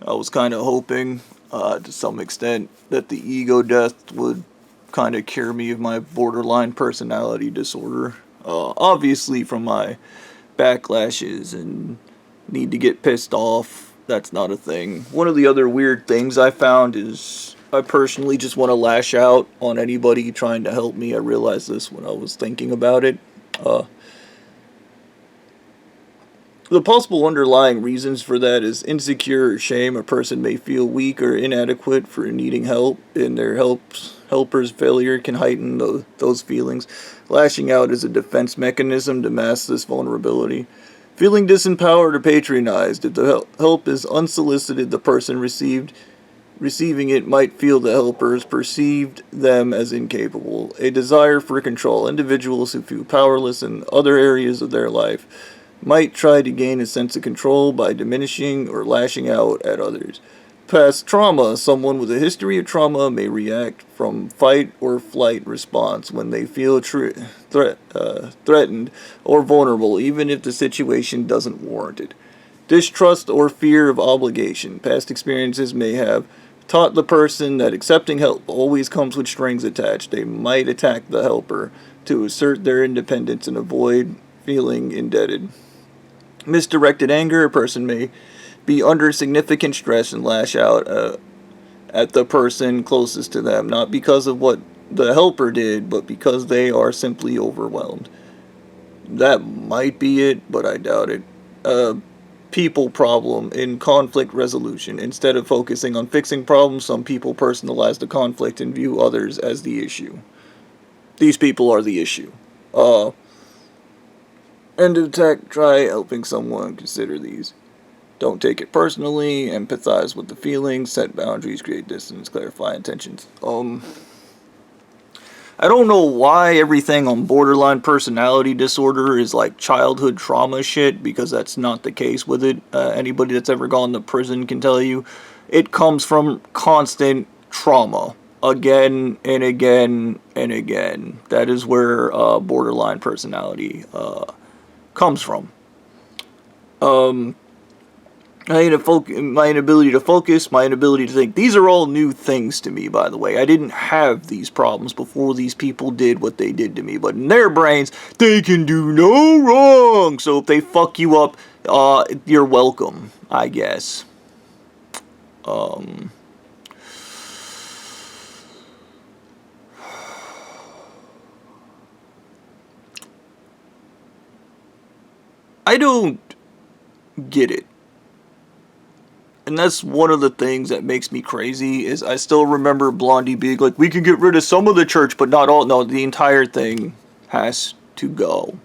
I was kind of hoping, to some extent, that the ego death would kind of cure me of my borderline personality disorder. Obviously, from my backlashes and need to get pissed off, that's not a thing. One of the other weird things I found is I personally just want to lash out on anybody trying to help me. I realized this when I was thinking about it. Uh, The possible underlying reasons for that is insecure or shame. A person may feel weak or inadequate for needing help, and their helper's failure can heighten those feelings. Lashing out is a defense mechanism to mask this vulnerability. Feeling disempowered or patronized. If the help is unsolicited, the person receiving it might feel the helpers perceived them as incapable. A desire for control. Individuals who feel powerless in other areas of their life might try to gain a sense of control by diminishing or lashing out at others. Past trauma. Someone with a history of trauma may react from fight or flight response when they feel threatened or vulnerable, even if the situation doesn't warrant it. Distrust or fear of obligation. Past experiences may have taught the person that accepting help always comes with strings attached. They might attack the helper to assert their independence and avoid feeling indebted. Misdirected anger. A person may be under significant stress and lash out at the person closest to them, not because of what the helper did, but because they are simply overwhelmed. That might be it, but I doubt it. People problem in conflict resolution. Instead of focusing on fixing problems, some people personalize the conflict and view others as the issue. These people are the issue. End of attack, try helping someone, consider these. Don't take it personally, empathize with the feelings, set boundaries, create distance, clarify intentions. I don't know why everything on borderline personality disorder is like childhood trauma shit, because that's not the case with it. Anybody that's ever gone to prison can tell you it comes from constant trauma. Again and again and again. That is where borderline personality comes from. My inability to focus, my inability to think. These are all new things to me, by the way. I didn't have these problems before these people did what they did to me. But in their brains, they can do no wrong. So if they fuck you up, you're welcome, I guess. I don't get it. And that's one of the things that makes me crazy is I still remember Blondie being like, we can get rid of some of the church, but not all. No, the entire thing has to go.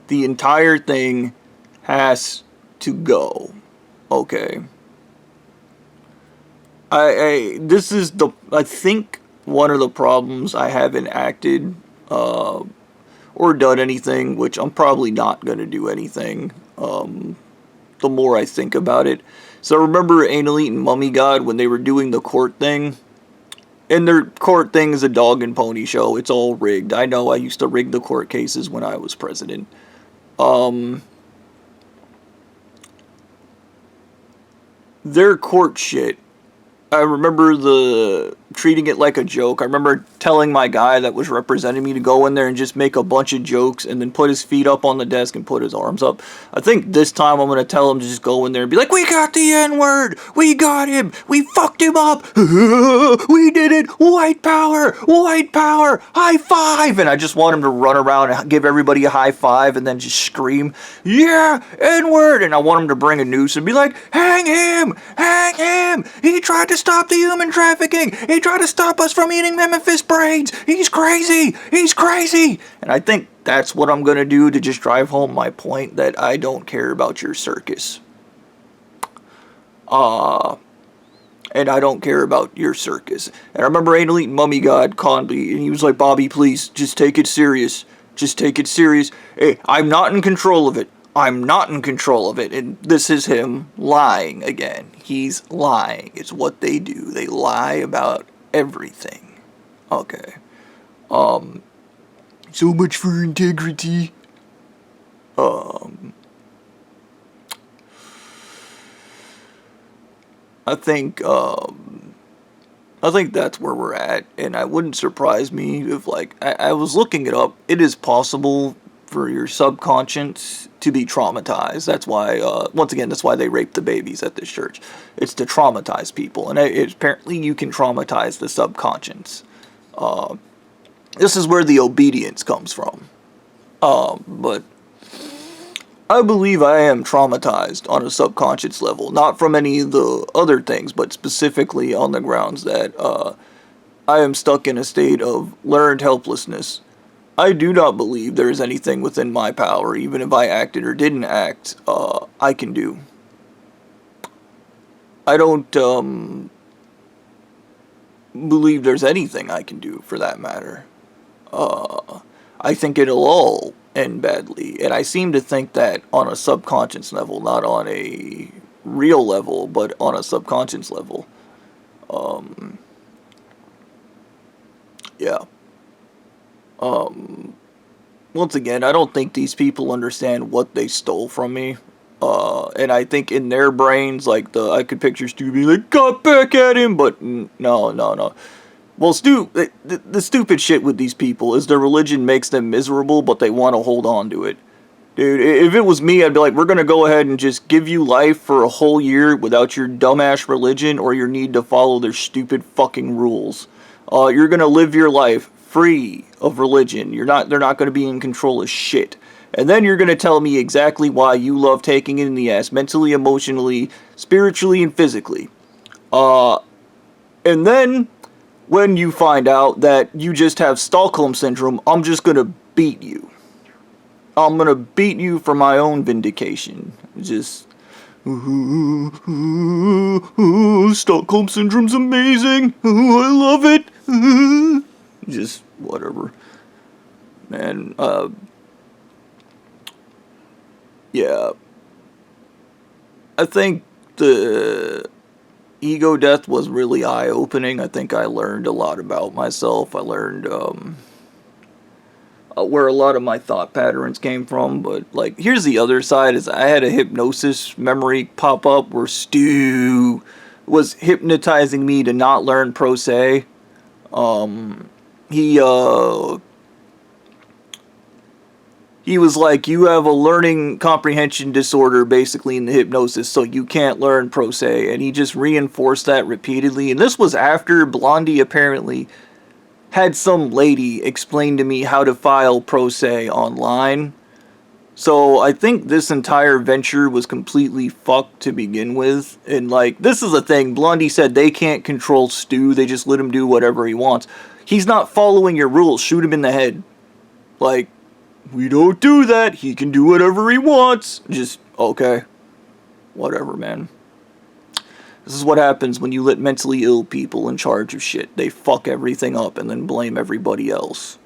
The entire thing has to go. Okay. This is I think one of the problems I haven't acted, or done anything, which I'm probably not going to do anything, the more I think about it. So remember Anal Eating Mummy God when they were doing the court thing? And their court thing is a dog and pony show. It's all rigged. I know, I used to rig the court cases when I was president. Their court shit, I remember treating it like a joke. I remember telling my guy that was representing me to go in there and just make a bunch of jokes and then put his feet up on the desk and put his arms up. I think this time I'm going to tell him to just go in there and be like, we got the N-word! We got him! We fucked him up! We did it! White power! White power! High five! And I just want him to run around and give everybody a high five and then just scream, yeah! N-word! And I want him to bring a noose and be like, hang him! Hang him! He tried to stop the human trafficking! He tried to stop us from eating Memphis braids! He's crazy! He's crazy! And I think that's what I'm gonna do to just drive home my point that I don't care about your circus. And I don't care about your circus. And I remember Anal Eating Mummy God Conley, and he was like, Bobby, please, just take it serious. Just take it serious. Hey, I'm not in control of it. I'm not in control of it. And this is him lying again. He's lying. It's what they do. They lie about everything. Okay. So much for integrity. I think, I think that's where we're at, and it wouldn't surprise me if, like, I was looking it up. It is possible for your subconscious to be traumatized. That's why, once again, that's why they rape the babies at this church. It's to traumatize people, and apparently you can traumatize the subconscious. This is where the obedience comes from. But I believe I am traumatized on a subconscious level, not from any of the other things, but specifically on the grounds that I am stuck in a state of learned helplessness. I do not believe there is anything within my power, even if I acted or didn't act, I can do. I don't believe there's anything I can do, for that matter. I think it'll all end badly, and I seem to think that on a subconscious level, not on a real level, but on a subconscious level. Yeah. Once again, I don't think these people understand what they stole from me. And I think in their brains, like, I could picture Stu being like, got back at him, but no. Well, the stupid shit with these people is their religion makes them miserable, but they want to hold on to it. Dude, if it was me, I'd be like, we're gonna go ahead and just give you life for a whole year without your dumbass religion or your need to follow their stupid fucking rules. You're gonna live your life free of religion. They're not gonna be in control of shit. And then you're gonna tell me exactly why you love taking it in the ass, mentally, emotionally, spiritually, and physically. And then, when you find out that you just have Stockholm Syndrome, I'm just gonna beat you. I'm gonna beat you for my own vindication. Just, Stockholm Syndrome's amazing. I love it. Just, whatever. Man, yeah. I think the ego death was really eye-opening. I think I learned a lot about myself. I learned where a lot of my thought patterns came from. But, like, here's the other side, is I had a hypnosis memory pop up where Stu was hypnotizing me to not learn Pro Se. He was like, you have a learning comprehension disorder, basically, in the hypnosis, so you can't learn Pro Se. And he just reinforced that repeatedly. And this was after Blondie apparently had some lady explain to me how to file Pro Se online. So I think this entire venture was completely fucked to begin with. And, like, this is the thing. Blondie said they can't control Stu. They just let him do whatever he wants. He's not following your rules. Shoot him in the head. Like, we don't do that. He can do whatever he wants. Just, okay. Whatever, man. This is what happens when you let mentally ill people in charge of shit. They fuck everything up and then blame everybody else.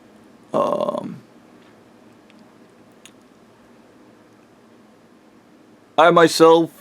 I myself,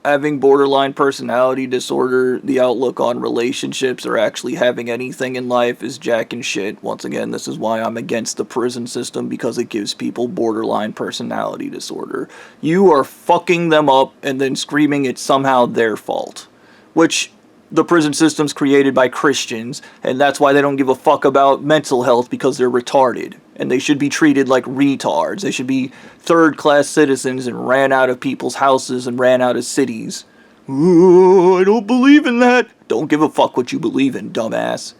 having borderline personality disorder, the outlook on relationships or actually having anything in life is jack and shit. Once again, this is why I'm against the prison system, because it gives people borderline personality disorder. You are fucking them up and then screaming it's somehow their fault. Which, the prison system's created by Christians, and that's why they don't give a fuck about mental health, because they're retarded. And they should be treated like retards. They should be third-class citizens and ran out of people's houses and ran out of cities. Ooh, I don't believe in that. Don't give a fuck what you believe in, dumbass.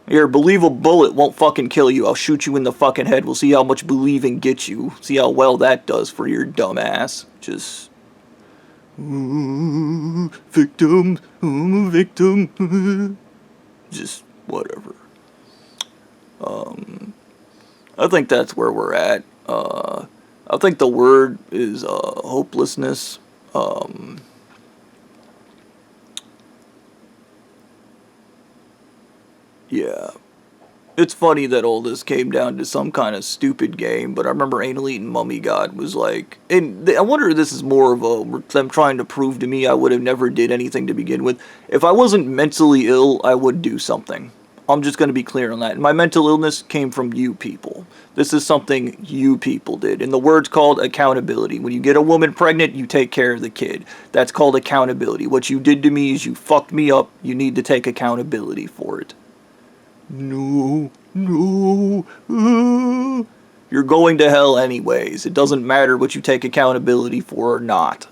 Here, believe a bullet won't fucking kill you. I'll shoot you in the fucking head. We'll see how much believing gets you. See how well that does for your dumbass. Just... Ooh, victim. I'm a victim. Just, whatever. I think that's where we're at. I think the word is hopelessness. Yeah. It's funny that all this came down to some kind of stupid game, but I remember Anal Eating Mummy God was like... And I wonder if this is more of them trying to prove to me I would have never did anything to begin with. If I wasn't mentally ill, I would do something. I'm just going to be clear on that. And my mental illness came from you people. This is something you people did. And the word's called accountability. When you get a woman pregnant, you take care of the kid. That's called accountability. What you did to me is you fucked me up. You need to take accountability for it. No. You're going to hell anyways. It doesn't matter what you take accountability for or not.